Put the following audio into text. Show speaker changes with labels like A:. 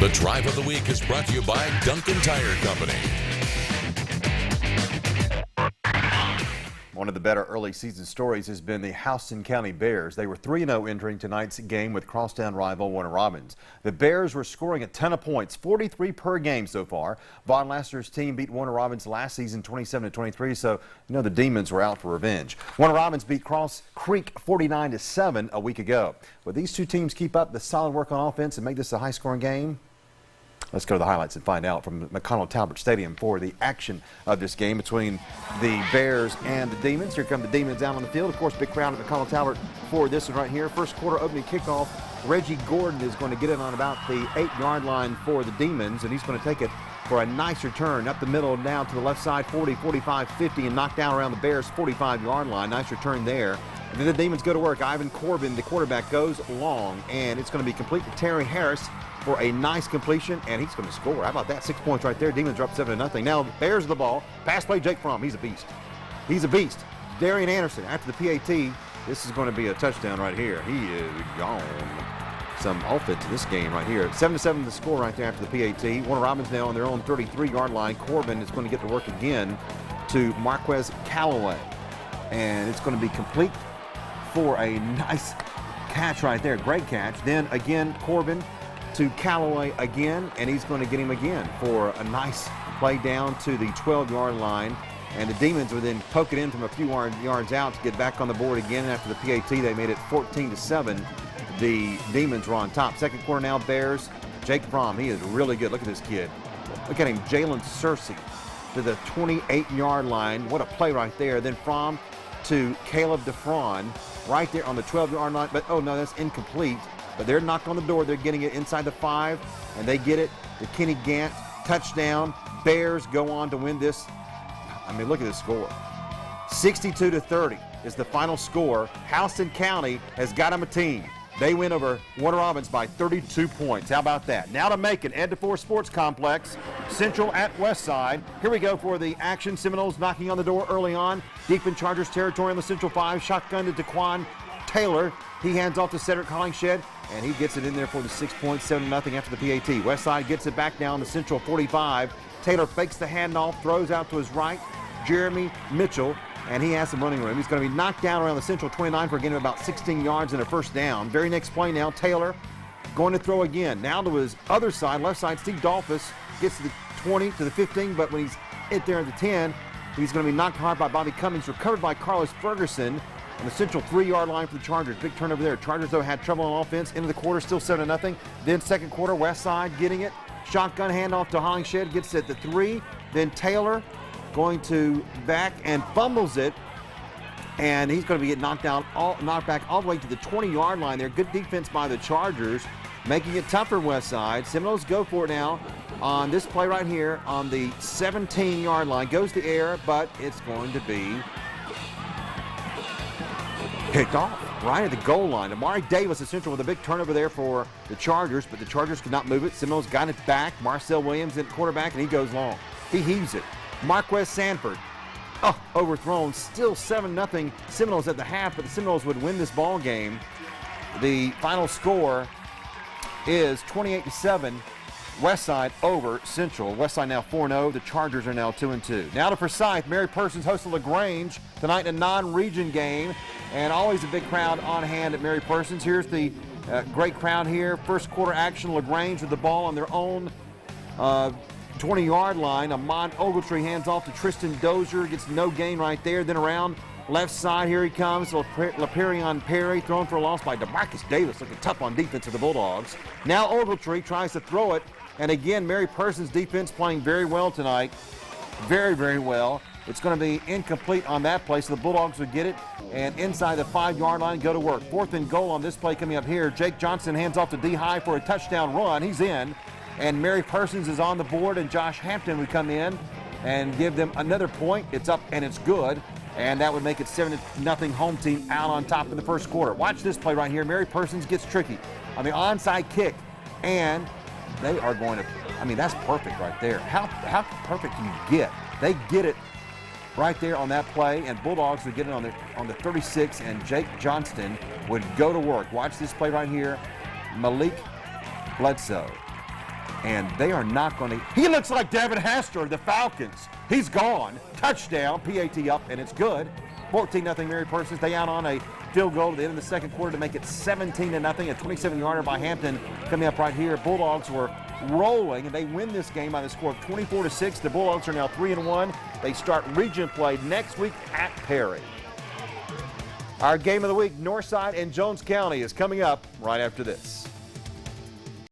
A: The Drive of the Week is brought to you by Duncan Tire Company.
B: One of the better early season stories has been the Houston County Bears. They were 3-0 entering tonight's game with crosstown rival Warner Robins. The Bears were scoring a ton of points, 43 per game so far. Von Lasser's team beat Warner Robins last season 27-23, so you know the Demons were out for revenge. Warner Robins beat Cross Creek 49-7 a week ago. Will these two teams keep up the solid work on offense and make this a high-scoring game? Let's go to the highlights and find out from McConnell Talbert Stadium for the action of this game between the Bears and the Demons. Here come the Demons out on the field. Of course, big crowd at McConnell Talbert for this one right here. First quarter opening kickoff. Reggie Gordon is going to get it on about the 8-yard line for the Demons, and he's going to take it for a nice return up the middle now to the left side, 40, 45, 50, and knocked down around the Bears' 45-yard line. Nice return there. And then the Demons go to work. Ivan Corbin, the quarterback, goes long, and it's going to be complete to Terry Harris for a nice completion, and he's going to score. How about that? 6 points right there. Demons are up 7-0. Now Bears the ball. Pass play, Jake Fromm. He's a beast. He's a beast. Darian Anderson after the PAT. This is going to be a touchdown right here. He is gone. Some offense in this game right here. 7-7 the score right there after the PAT. Warner Robins now on their own 33-yard line. Corbin is going to get to work again to Marquez Callaway, and it's going to be complete for a nice catch right there. Great catch. Then again, Corbin to Callaway again, and he's going to get him again for a nice play down to the 12-yard line. And the Demons would then poke it in from a few yards out to get back on the board again. After the PAT, they made it 14-7. The Demons were on top. Second quarter now, Bears. Jake Fromm, he is really good. Look at this kid. Look at him, Jalen Searcy to the 28-yard line. What a play right there. Then Fromm to Caleb DeFrawn right there on the 12-yard line. But, oh, no, that's incomplete. But they're knocked on the door. They're getting it inside the 5, and they get it to Kenny Gant. Touchdown. Bears go on to win this. I mean, look at this score. 62-30 is the final score. Houston County has got them a team. They win over Warner Robins by 32 points. How about that? Now to Macon, Ed DeFore Sports Complex, Central at Westside. Here we go for the action. Seminoles knocking on the door early on. Deep in Chargers territory on the Central 5. Shotgun to Daquan Taylor. He hands off to Cedric Hollingshed, and he gets it in there for the 6 points, 7-0 after the PAT. Westside gets it back now on the Central 45. Taylor fakes the handoff, throws out to his right. Jeremy Mitchell, and he has some running room. He's going to be knocked down around the Central 29 for a gain of about 16 yards and a first down. Very next play now, Taylor going to throw again. Now to his other side, left side, Steve Dolphus gets to the 20, to the 15, but when he's hit there at the 10, he's going to be knocked hard by Bobby Cummings, recovered by Carlos Ferguson on the Central 3-yard line for the Chargers. Big turnover there. Chargers, though, had trouble on offense. Into the quarter, still 7-0. Then second quarter, Westside getting it. Shotgun handoff to Hollingshed, gets it at the 3. Then Taylor going to back and fumbles it, and he's going to be knocked back all the way to the 20-yard line there. Good defense by the Chargers, making it tougher. Westside. Seminoles go for it now on this play right here on the 17-yard line. Goes to air, but it's going to be picked off right at the goal line. Amari Davis, essential, with a big turnover there for the Chargers, but the Chargers could not move it. Seminoles got it back. Marcel Williams at quarterback, and he goes long. He heaves it. Marquez Sanford, overthrown. Still 7-0 Seminoles at the half, but the Seminoles would win this ball game. The final score is 28-7. Westside over Central. Westside now 4-0. The Chargers are now 2-2. Now to Forsyth. Mary Persons hosts LaGrange tonight in a non-region game, and always a big crowd on hand at Mary Persons. Here's the great crowd here. First quarter action. LaGrange with the ball on their own 20-yard line. Amon Ogletree hands off to Tristan Dozier. Gets no gain right there. Then around left side, here he comes. LaPerion Perry thrown for a loss by DeMarcus Davis. Looking tough on defense of the Bulldogs. Now Ogletree tries to throw it. And again, Mary Persons defense playing very well tonight. Very, very well. It's going to be incomplete on that play, so the Bulldogs would get it. And inside the 5-yard line, go to work. 4th and goal on this play coming up here. Jake Johnson hands off to D-High for a touchdown run. He's in. And Mary Persons is on the board, and Josh Hampton would come in and give them another point. It's up and it's good. And that would make it 7-0 home team out on top in the first quarter. Watch this play right here. Mary Persons gets tricky on the onside kick. And they are going to, I mean, that's perfect right there. How perfect can you get? They get it right there on that play, and Bulldogs would get it on the 36, and Jake Johnston would go to work. Watch this play right here. Malik Bledsoe And they are not going to. He looks like Devin Hester of the Falcons. He's gone. Touchdown, PAT up, and it's good. 14-0 Mary Persons. They out on a field goal at the end of the second quarter to make it 17-0. A 27-yarder by Hampton coming up right here. Bulldogs were rolling, and they win this game by the score of 24-6. The Bulldogs are now 3-1. They start region play next week at Perry. Our game of the week, Northside and Jones County, is coming up right after this.